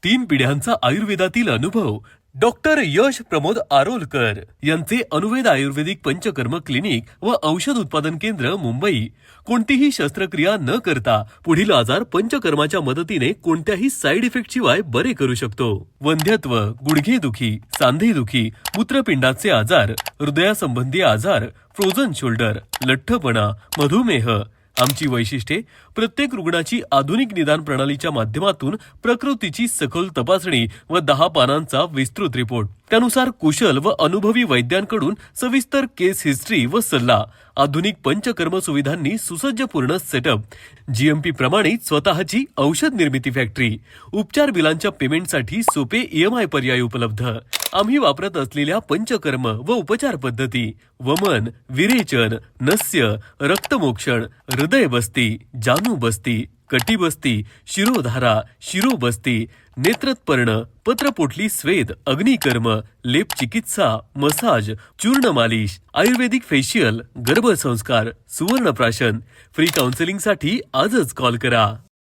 3 पिढ्यांचा आयुर्वेदातील अनुभव डॉक्टर यश प्रमोद आरोलकर यांचे अनुवेद आयुर्वेदिक पंचकर्म क्लिनिक व औषध उत्पादन केंद्र मुंबई। कोणतीही शस्त्रक्रिया न करता पुढील आजार पंचकर्माच्या मदतीने कोणत्याही साइड इफेक्ट शिवाय बरे करू शकतो। वंध्यत्व, गुडघेदुखी, सांधेदुखी, मूत्रपिंडाचे आजार, हृदयासंबंधी आजार, फ्रोझन शोल्डर, लठ्ठपणा, मधुमेह। आमची वैशिष्ट्ये प्रत्येक रुग्णाची आधुनिक निदान प्रणालीच्या माध्यमातून प्रकृतीची सखोल तपासणी व 10 पानांचा विस्तृत रिपोर्ट। त्यानुसार कुशल व अनुभवी वैद्यांकडून सविस्तर केस हिस्ट्री व सल्ला। आधुनिक पंचकर्म सुविधांनी सुसज्ज पूर्ण सेटअप। जीएमपी प्रमाणित स्वतःची औषध निर्मिती फॅक्टरी। उपचार बिलांच्या पेमेंटसाठी सोपे ईएमआय पर्याय उपलब्ध। आम्ही वापरत असलेल्या पंचकर्म व उपचार पद्धती वमन, विरेचन, नस्य, रक्तमोक्षण, हृदय बस्ती, जानू बस्ती, कटिबस्ती, शिरोधारा, शिरोबस्ती, नेत्रत्पर्ण, पत्रपोटली स्वेद, अग्निकर्म, लेप चिकित्सा, मसाज, चूर्ण मालिश, आयुर्वेदिक फेशियल, गर्भसंस्कार, सुवर्णप्राशन। फ्री काउन्सिलिंगसाठी आजच कॉल करा।